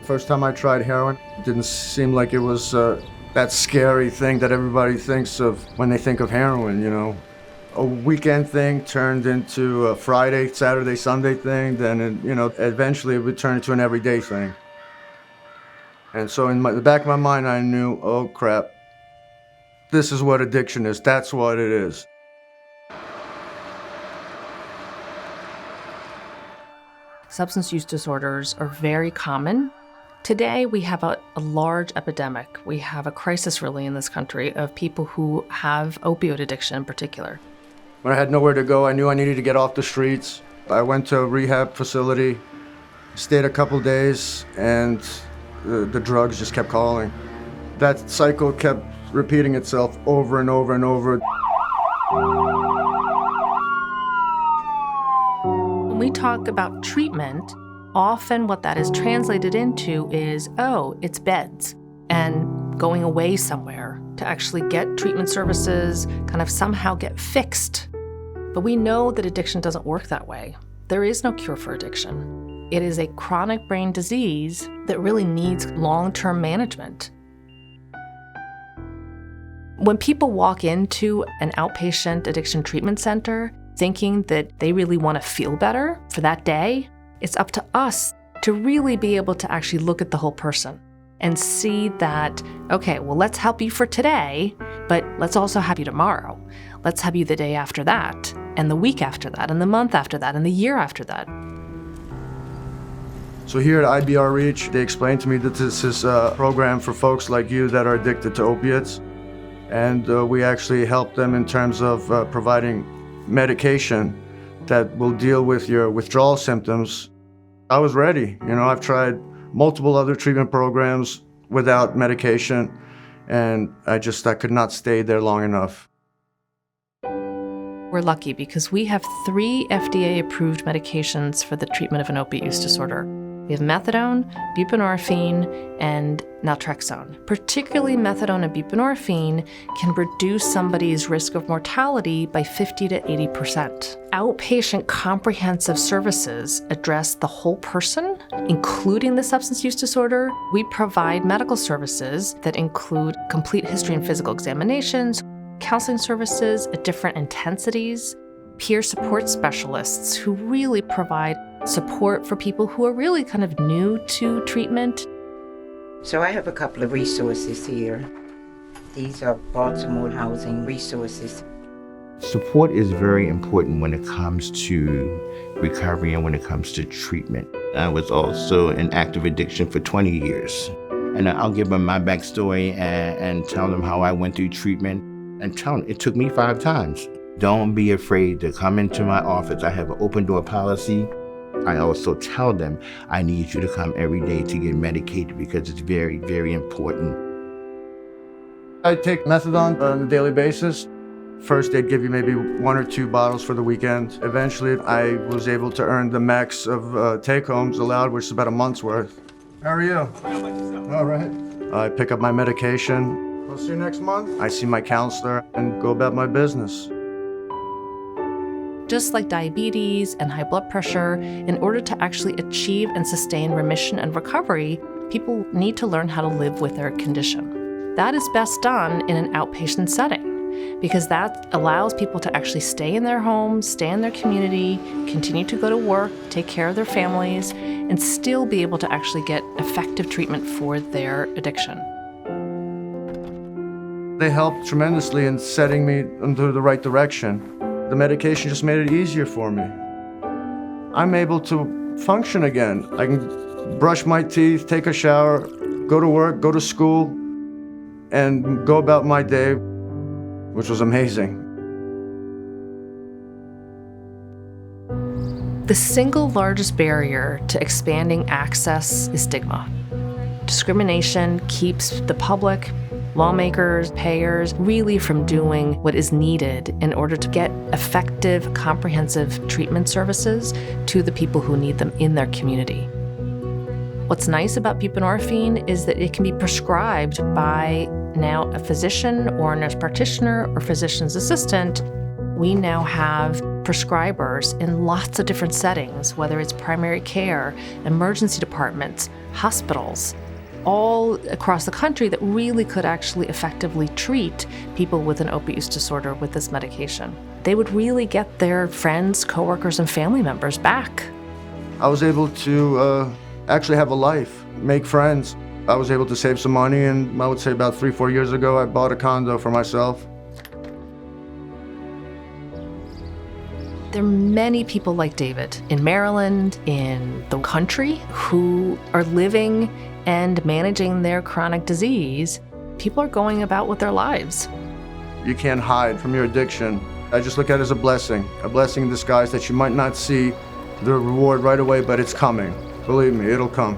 First time I tried heroin, it didn't seem like it was that scary thing that everybody thinks of when they think of heroin, you know. A weekend thing turned into a Friday, Saturday, Sunday thing, then eventually it would turn into an everyday thing. And so in the back of my mind, I knew, oh crap, this is what addiction is, that's what it is. Substance use disorders are very common. Today, we have a large epidemic. We have a crisis really in this country of people who have opioid addiction in particular. When I had nowhere to go, I knew I needed to get off the streets. I went to a rehab facility, stayed a couple days, and the drugs just kept calling. That cycle kept repeating itself over and over and over. When we talk about treatment, often what that is translated into is, oh, it's beds and going away somewhere to actually get treatment services, kind of somehow get fixed. But we know that addiction doesn't work that way. There is no cure for addiction. It is a chronic brain disease that really needs long-term management. When people walk into an outpatient addiction treatment center thinking that they really want to feel better for that day, it's up to us to really be able to actually look at the whole person and see that, okay, well, let's help you for today, but let's also have you tomorrow. Let's have you the day after that, and the week after that, and the month after that, and the year after that. So here at IBR Reach, they explained to me that this is a program for folks like you that are addicted to opiates. And we actually help them in terms of providing medication that will deal with your withdrawal symptoms. I was ready. I've tried multiple other treatment programs without medication, and I could not stay there long enough. We're lucky because we have 3 FDA-approved medications for the treatment of an opiate use disorder. We have methadone, buprenorphine, and naltrexone. Particularly methadone and buprenorphine can reduce somebody's risk of mortality by 50 to 80%. Outpatient comprehensive services address the whole person, including the substance use disorder. We provide medical services that include complete history and physical examinations, counseling services at different intensities, peer support specialists who really provide support for people who are really kind of new to treatment. So I have a couple of resources here. These are Baltimore housing resources. Support is very important when it comes to recovery and when it comes to treatment. I was also in active addiction for 20 years. And I'll give them my backstory and tell them how I went through treatment and tell them it took me 5 times. Don't be afraid to come into my office. I have an open door policy. I also tell them I need you to come every day to get medicated because it's very, very important. I take methadone on a daily basis. First, they'd give you maybe 1 or 2 bottles for the weekend. Eventually, I was able to earn the max of take-homes allowed, which is about a month's worth. How are you? All right. I pick up my medication. I'll see you next month. I see my counselor and go about my business. Just like diabetes and high blood pressure, in order to actually achieve and sustain remission and recovery, people need to learn how to live with their condition. That is best done in an outpatient setting because that allows people to actually stay in their homes, stay in their community, continue to go to work, take care of their families, and still be able to actually get effective treatment for their addiction. They helped tremendously in setting me into the right direction. The medication just made it easier for me. I'm able to function again. I can brush my teeth, take a shower, go to work, go to school, and go about my day, which was amazing. The single largest barrier to expanding access is stigma. Discrimination keeps the public, lawmakers, payers, really from doing what is needed in order to get effective, comprehensive treatment services to the people who need them in their community. What's nice about buprenorphine is that it can be prescribed by now a physician or a nurse practitioner or physician's assistant We now have prescribers in lots of different settings, whether it's primary care, emergency departments, hospitals, all across the country that really could actually effectively treat people with an opiate use disorder with this medication. They would really get their friends, coworkers, and family members back. I was able to actually have a life, make friends. I was able to save some money, and I would say about 3-4 years ago, I bought a condo for myself. There are many people like David in Maryland, in the country, who are living and managing their chronic disease. People are going about with their lives. You can't hide from your addiction. I just look at it as a blessing in disguise that you might not see the reward right away, but it's coming. Believe me, it'll come.